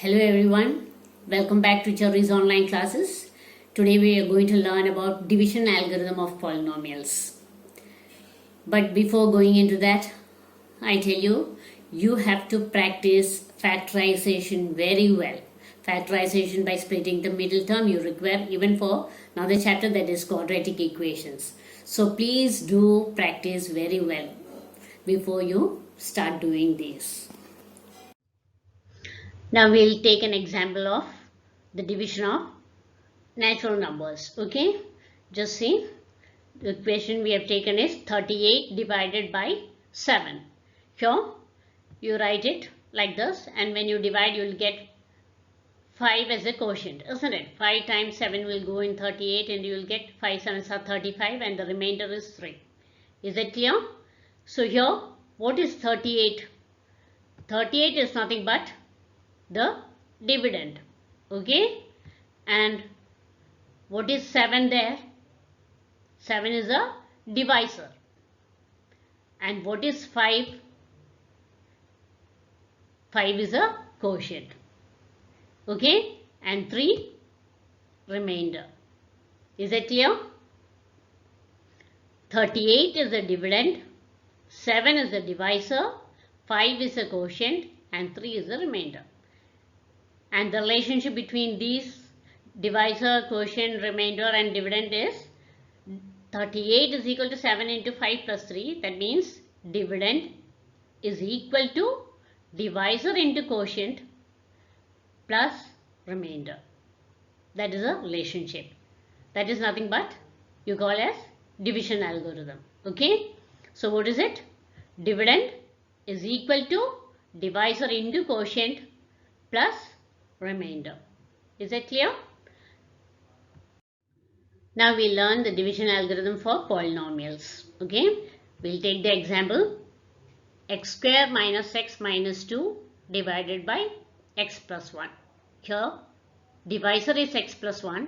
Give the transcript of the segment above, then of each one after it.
Hello everyone, welcome back to Cherry's online classes. Today we are going to learn about division algorithm of polynomials. But before going into that, I tell you, you have to practice factorization very well. Factorization by splitting the middle term you require even for another chapter, that is quadratic equations. So please do practice very well before you start doing this. Now we'll take an example of the division of natural numbers. Okay, just see, the equation we have taken is 38 divided by 7. Here you write it like this, and when you divide you will get 5 as a quotient, isn't it? 5 times 7 will go in 38 and you will get 5 sevens are 35 and the remainder is 3. Is that clear? So here what is 38? 38 is nothing but the dividend. Okay, and what is 7 there? 7 is a divisor. And what is 5? 5 is a quotient. Okay, and 3 remainder. Is that clear? 38 is a dividend, 7 is a divisor, 5 is a quotient, and 3 is a remainder. And the relationship between these divisor, quotient, remainder and dividend is 38 is equal to 7 into 5 plus 3. That means dividend is equal to divisor into quotient plus remainder. That is a relationship. That is nothing but you call as division algorithm. Okay. So what is it? Dividend is equal to divisor into quotient plus remainder. Is that clear? Now we learn the division algorithm for polynomials. Okay, we'll take the example x square minus x minus 2 divided by x plus 1. Here divisor is x plus 1,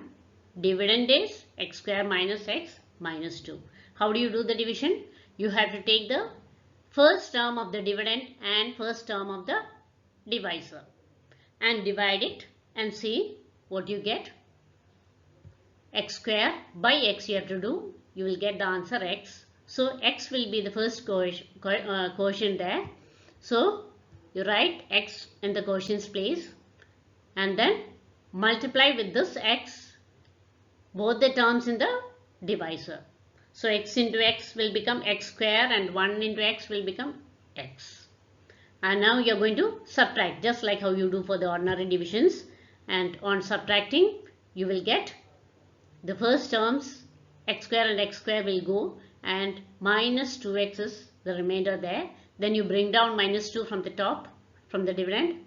dividend is x square minus x minus 2. How do you do the division? You have to take the first term of the dividend and first term of the divisor and divide it and see what you get. X square by x you have to do. You will get the answer x. So x will be the first quotient there. So you write x in the quotient's place and then multiply with this x both the terms in the divisor. So x into x will become x square and 1 into x will become x. And now you are going to subtract just like how you do for the ordinary divisions, and on subtracting you will get the first terms x square and x square will go and minus 2x is the remainder there. Then you bring down minus 2 from the top from the dividend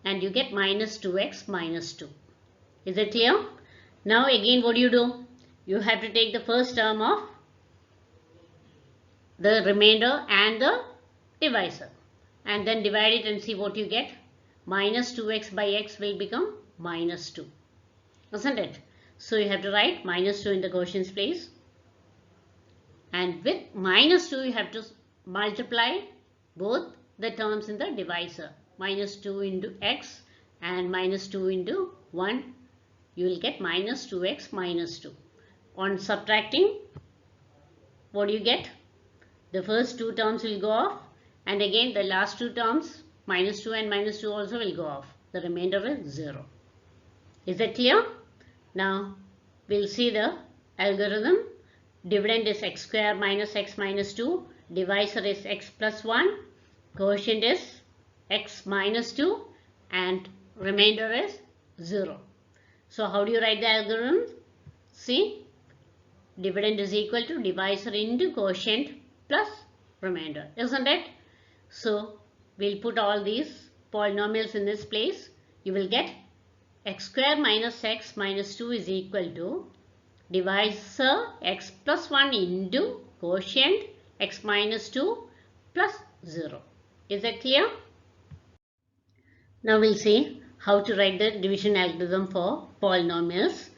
and you get minus 2x minus 2. Is it clear? Now again what do? You have to take the first term of the remainder and the divisor and then divide it and see what you get. Minus 2x by x will become minus 2. Isn't it? So you have to write minus 2 in the quotient's place. And with minus 2 you have to multiply both the terms in the divisor. Minus 2 into x and minus 2 into 1. You will get minus 2x minus 2. On subtracting, what do you get? The first two terms will go off. And again the last two terms, minus 2 and minus 2 also will go off. The remainder is 0. Is that clear? Now we'll see the algorithm. Dividend is x square minus x minus 2. Divisor is x plus 1. Quotient is x minus 2. And remainder is 0. So how do you write the algorithm? See, dividend is equal to divisor into quotient plus remainder. Isn't it? So we'll put all these polynomials in this place. You will get x square minus x minus 2 is equal to divisor x plus 1 into quotient x minus 2 plus 0. Is that clear? Now we'll see how to write the division algorithm for polynomials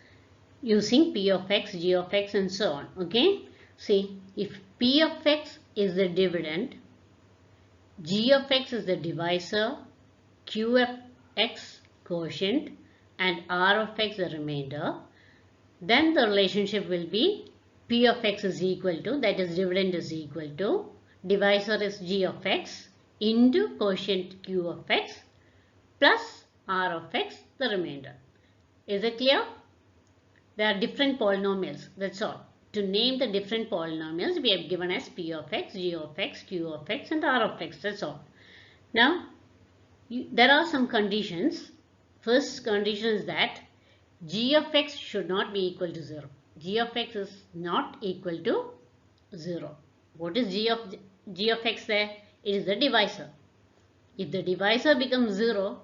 using p of x, g of x and so on. Okay. See, if p of x is the dividend, g of x is the divisor, q of x quotient and r of x the remainder, then the relationship will be p of x is equal to, that is dividend is equal to, divisor is g of x into quotient q of x plus r of x the remainder. Is it clear? There are different polynomials, that's all. To name the different polynomials, we have given as p of x, g of x, q of x and r of x, that's all. Now, there are some conditions. First condition is that g of x should not be equal to 0. G of x is not equal to 0. What is g of x there? It is the divisor. If the divisor becomes 0,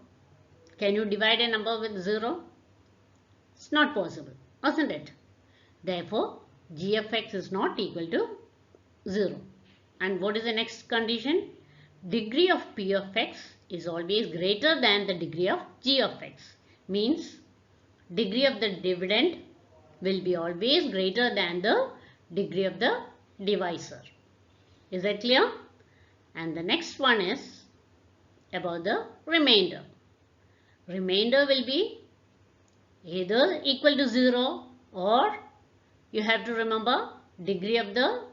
can you divide a number with 0? It's not possible, isn't it? Therefore, g of x is not equal to 0. And what is the next condition? Degree of p of x is always greater than the degree of g of x. Means degree of the dividend will be always greater than the degree of the divisor. Is that clear? And the next one is about the remainder. Remainder will be either equal to 0 or you have to remember degree of the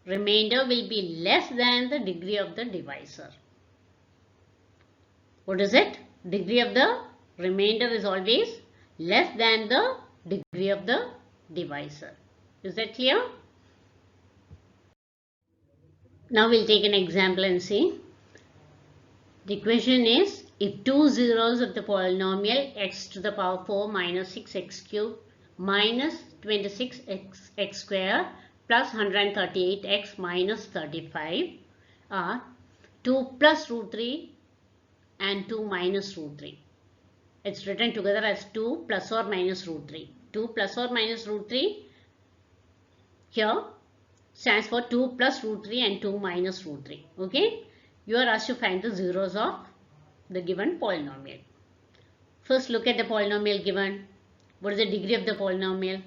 remainder will be less than the degree of the divisor. What is it? Degree of the remainder is always less than the degree of the divisor. Is that clear? Now we'll take an example and see. The equation is if two zeros of the polynomial x to the power 4 minus 6x cubed minus 26x square plus 138x minus 35 are 2 plus root 3 and 2 minus root 3. It's written together as 2 plus or minus root 3. 2 plus or minus root 3 here stands for 2 plus root 3 and 2 minus root 3. Okay. You are asked to find the zeros of the given polynomial. First look at the polynomial given. What is the degree of the polynomial?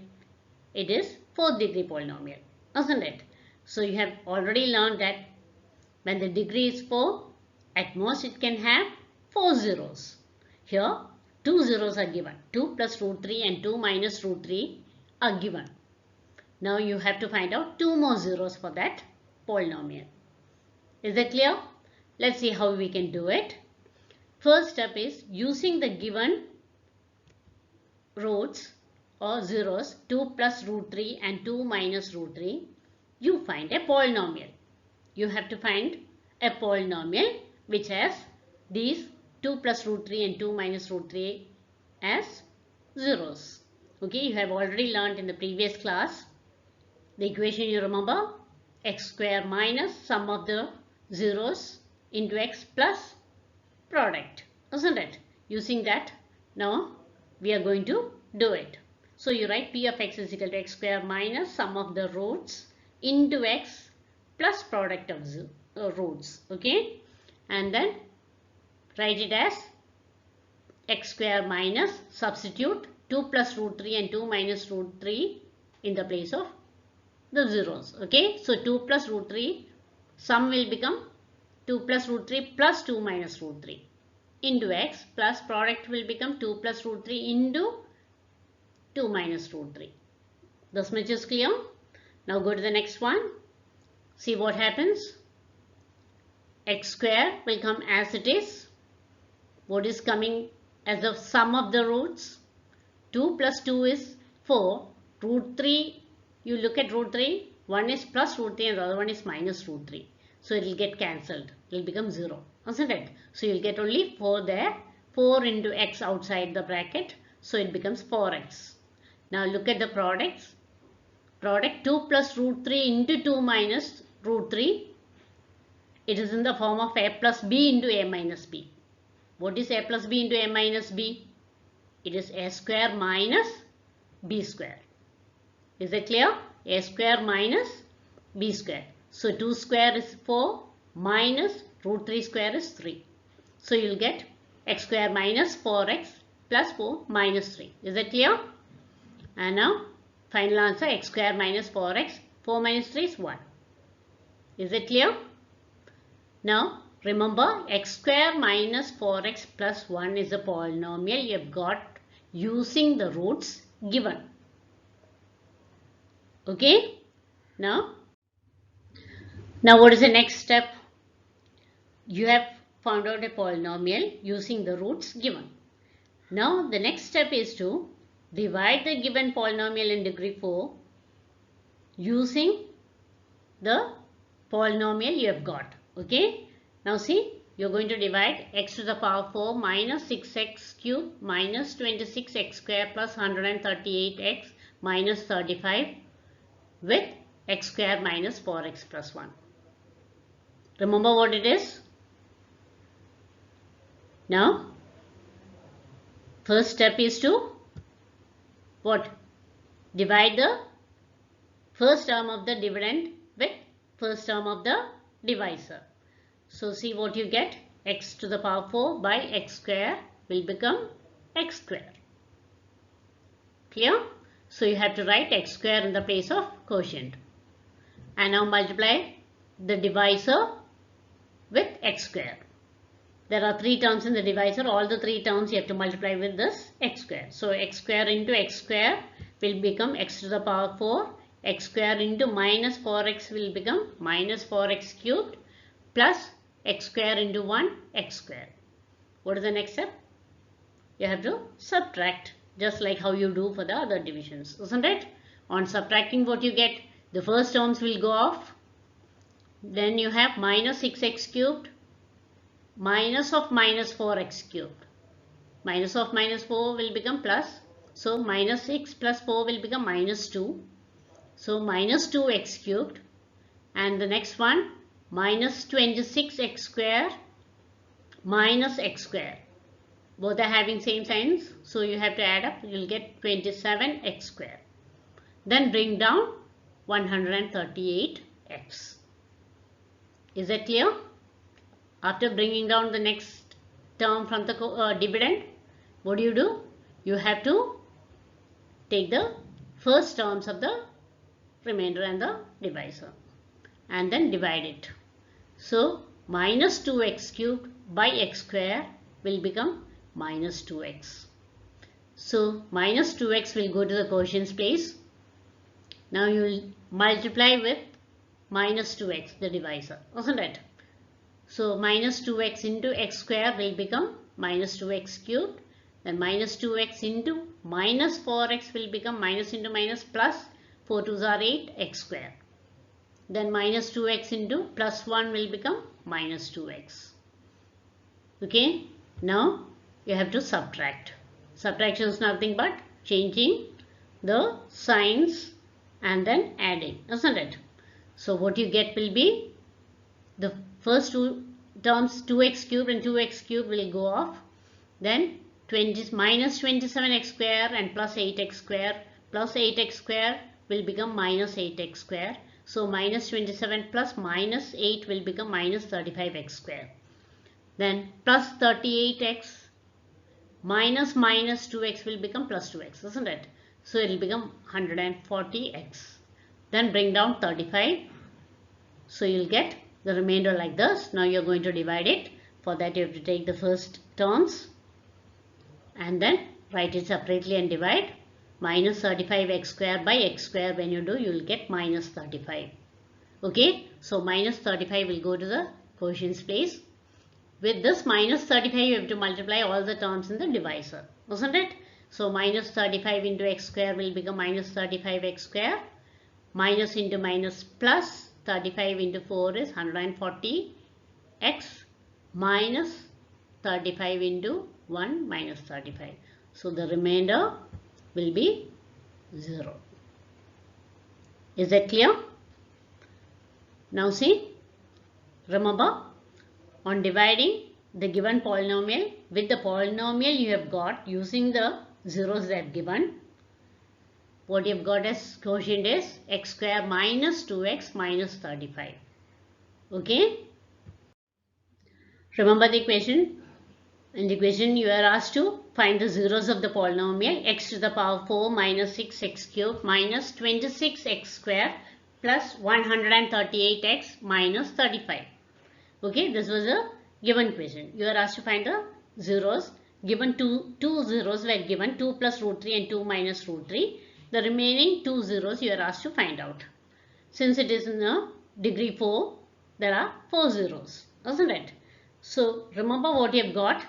It is 4th degree polynomial, isn't it? So you have already learned that when the degree is 4, at most it can have 4 zeros. Here 2 zeros are given. 2 plus root 3 and 2 minus root 3 are given. Now you have to find out 2 more zeros for that polynomial. Is that clear? Let's see how we can do it. First step is using the given roots or zeros 2 plus root 3 and 2 minus root 3. You find a polynomial. You have to find a polynomial which has these 2 plus root 3 and 2 minus root 3 as zeros. Okay, you have already learned in the previous class. The equation you remember, x square minus sum of the zeros into x plus product, isn't it? Using that, now we are going to do it. So you write p of x is equal to x square minus sum of the roots into x plus product of roots. Okay, and then write it as x square minus, substitute 2 plus root 3 and 2 minus root 3 in the place of the zeros. Okay, so 2 plus root 3 sum will become 2 plus root 3 plus 2 minus root 3 into x plus product will become 2 plus root 3 into 2 minus root 3. This much is clear. Now go to the next one. See what happens. X square will come as it is. What is coming as the sum of the roots? 2 plus 2 is 4. Root 3, you look at root 3. One is plus root 3 and the other one is minus root 3. So it will get cancelled. It will become 0. Isn't it? So you will get only 4 there. 4 into x outside the bracket. So it becomes 4x. Now look at the products. Product 2 plus root 3 into 2 minus root 3. It is in the form of a plus b into a minus b. What is a plus b into a minus b? It is a square minus b square. Is it clear? A square minus b square. So 2 square is 4 minus root 3 square is 3. So you will get x square minus 4x plus 4 minus 3. Is that clear? And now final answer x square minus 4x. 4 minus 3 is 1. Is it clear? Now Remember, x square minus 4x plus 1 is a polynomial you have got using the roots given. Okay? Now what is the next step? You have found out a polynomial using the roots given. Now the next step is to divide the given polynomial in degree 4 using the polynomial you have got. Okay? Now see, you are going to divide x to the power 4 minus 6x cube minus 26x square plus 138x minus 35 with x square minus 4x plus 1. Remember what it is? Now, first step is to what? Divide the first term of the dividend with first term of the divisor. So see what you get. X to the power 4 by x square will become x square. Clear? So you have to write x square in the place of quotient. And now multiply the divisor with x square. There are 3 terms in the divisor. All the 3 terms you have to multiply with this x square. So x square into x square will become x to the power 4. X square into minus 4x will become minus 4x cubed plus x square into 1 x square. What is the next step? You have to subtract, just like how you do for the other divisions, isn't it? On subtracting, what you get? The first terms will go off. Then you have minus 6x cubed minus of minus 4x cubed. Minus of minus 4 will become plus. So minus 6 plus 4 will become minus 2. So minus 2x cubed. And the next one, minus 26x square minus x square. Both are having same signs. So you have to add up. You will get 27x square. Then bring down 138x. Is that clear? After bringing down the next term from the dividend, what do? You have to take the first terms of the remainder and the divisor and then divide it. So minus 2x cubed by x square will become minus 2x. So minus 2x will go to the quotients place. Now you will multiply with minus 2x, the divisor, isn't it? So minus 2x into x square will become minus 2x cubed. Then minus 2x into minus 4x will become minus into minus plus 4 2s are 8 x square. Then minus 2x into plus 1 will become minus 2x. Okay. Now you have to subtract. Subtraction is nothing but changing the signs and then adding, isn't it? So what you get will be the first two terms 2x cubed and 2x cubed will go off. Then minus 27x square and plus 8x square plus 8x square will become minus 8x square. So minus 27 plus minus 8 will become minus 35x square. Then plus 38x minus 2x will become plus 2x, isn't it? So it will become 140x. Then bring down 35. So you will get the remainder like this. Now you are going to divide it. For that you have to take the first terms and then write it separately and divide. Minus 35x square by x square, when you do, you will get minus 35. Okay, so minus 35 will go to the quotients place. With this minus 35 you have to multiply all the terms in the divisor, wasn't it? So minus 35 into x square will become minus 35x square. Minus into minus plus 35 into 4 is 140x minus 35 into 1 minus 35. So the remainder will be 0. Is that clear? Now see, remember, on dividing the given polynomial with the polynomial you have got using the zeros they have given, what you have got as quotient is x square minus 2x minus 35. Okay? Remember the equation. In the equation you are asked to find the zeros of the polynomial x to the power 4 minus 6x cubed minus 26x square plus 138x minus 35. Okay, this was a given question. You are asked to find the zeros. Given two zeros were given, 2 plus root 3 and 2 minus root 3. The remaining 2 zeros you are asked to find out. Since it is in a degree 4, there are 4 zeros, isn't it? So remember what you have got.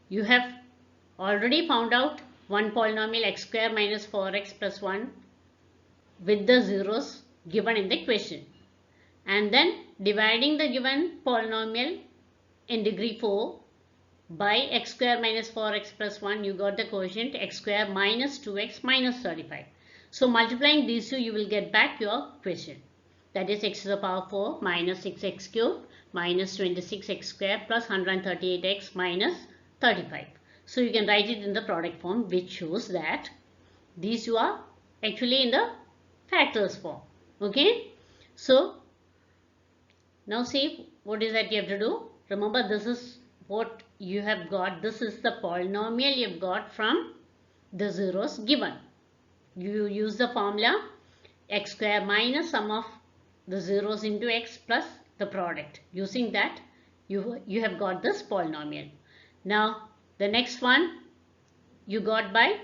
You have already found out one polynomial x square minus 4x plus 1 with the zeros given in the question. And then dividing the given polynomial in degree 4 by x square minus 4x plus 1, you got the quotient x square minus 2x minus 35. So multiplying these two, you will get back your question. That is x to the power 4 minus 6x cubed minus 26x square plus 138x minus 35. So you can write it in the product form, which shows that these two are actually in the factors form. Okay. So now see what is that you have to do. Remember, this is what you have got. This is the polynomial you have got from the zeros given. You use the formula x square minus sum of the zeros into x plus the product. Using that, you have got this polynomial. Now the next one you got by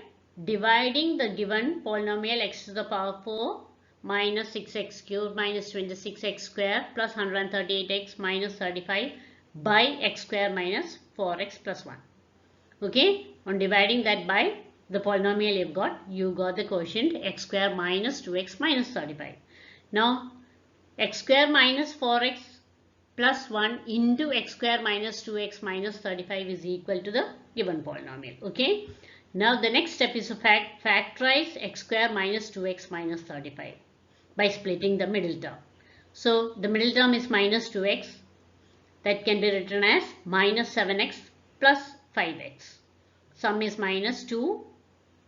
dividing the given polynomial x to the power 4 minus 6x cubed minus 26x square plus 138x minus 35 by x square minus 4x plus 1. Okay, on dividing that by the polynomial you got the quotient x square minus 2x minus 35. Now x square minus 4x plus 1 into x square minus 2x minus 35 is equal to the given polynomial. Okay, now the next step is to factorize x square minus 2x minus 35 by splitting the middle term. So the middle term is minus 2x, that can be written as minus 7x plus 5x. Sum is minus 2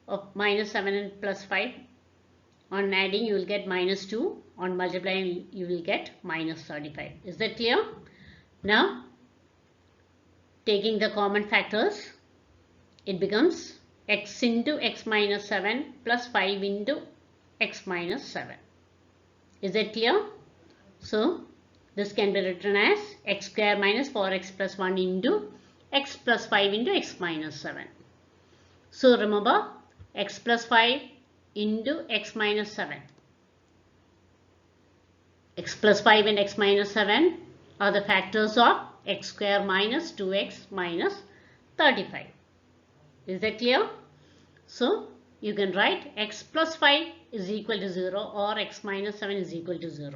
of minus 7 and plus 5. On adding you will get minus 2. On multiplying you will get minus 35. Is that clear? Now taking the common factors, it becomes x into x minus 7 plus 5 into x minus 7. Is that clear? So this can be written as x square minus 4x plus 1 into x plus 5 into x minus 7. So remember, x plus 5 into x minus 7. X plus 5 and x minus 7 are the factors of x square minus 2x minus 35. Is that clear? So you can write x plus 5 is equal to 0 or x minus 7 is equal to 0.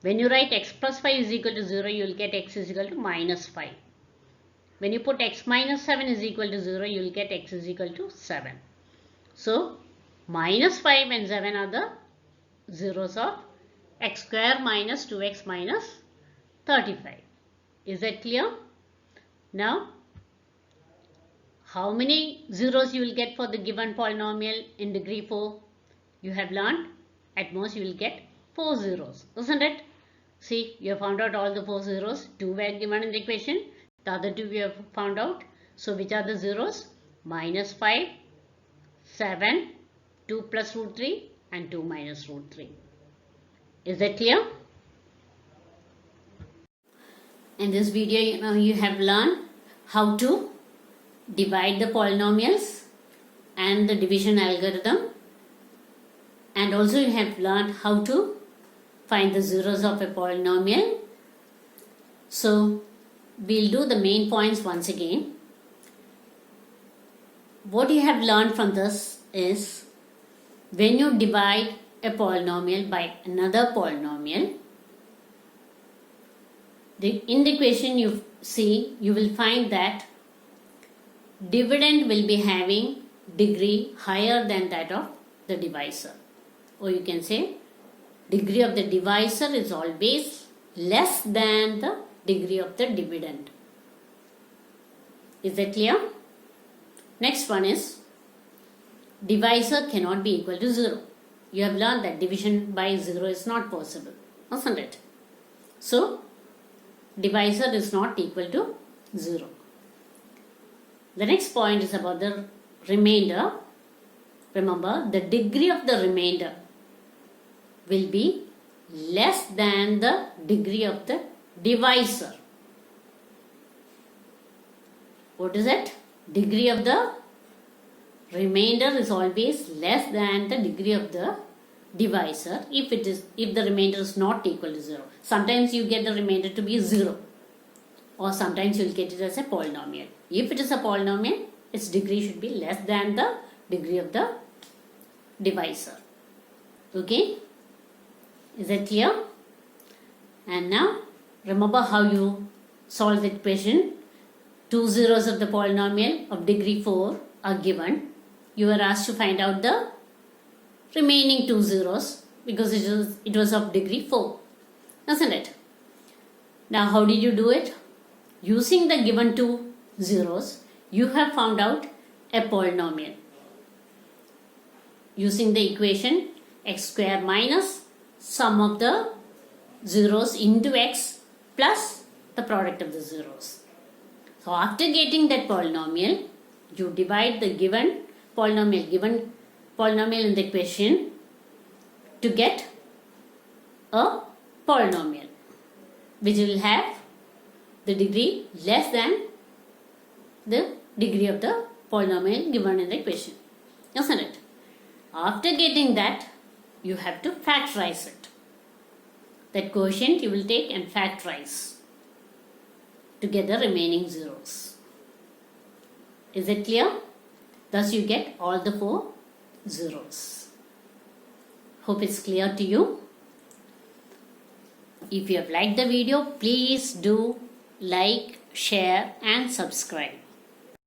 When you write x plus 5 is equal to 0, you will get x is equal to minus 5. When you put x minus 7 is equal to 0, you will get x is equal to 7. So minus 5 and 7 are the zeros of x square minus 2x minus 35. Is that clear? Now how many zeros you will get for the given polynomial in degree 4? You have learned at most you will get 4 zeros, isn't it? See, you have found out all the 4 zeros. 2 were given in the equation. The other 2 we have found out. So which are the zeros? Minus 5, 7, 2 plus root 3 and 2 minus root 3. Is that clear? In this video, you have learned how to divide the polynomials and the division algorithm, and also you have learned how to find the zeros of a polynomial. So we'll do the main points once again. What you have learned from this is, when you divide a polynomial by another polynomial, in the equation you see, you will find that dividend will be having degree higher than that of the divisor, or you can say degree of the divisor is always less than the degree of the dividend. Is that clear? Next one is, divisor cannot be equal to 0. You have learned that division by 0 is not possible, isn't it? So divisor is not equal to 0. The next point is about the remainder. Remember, the degree of the remainder will be less than the degree of the divisor. What is it? Degree of the remainder is always less than the degree of the divisor if the remainder is not equal to 0. Sometimes you get the remainder to be 0, or sometimes you will get it as a polynomial. If it is a polynomial, its degree should be less than the degree of the divisor. Okay? Is that clear? And now remember how you solve the equation. Two zeros of the polynomial of degree 4 are given. You are asked to find out the remaining two zeros because it was of degree 4, isn't it? Now how did you do it? Using the given two zeros, you have found out a polynomial. Using the equation x square minus sum of the zeros into x plus the product of the zeros. So after getting that polynomial, you divide the given polynomial in the equation to get a polynomial which will have the degree less than the degree of the polynomial given in the equation, isn't it? After getting that, you have to factorize it. That quotient you will take and factorize to get the remaining zeros. Is it clear? Thus you get all the 4 zeros. Hope it's clear to you. If you have liked the video, please do like, share and subscribe.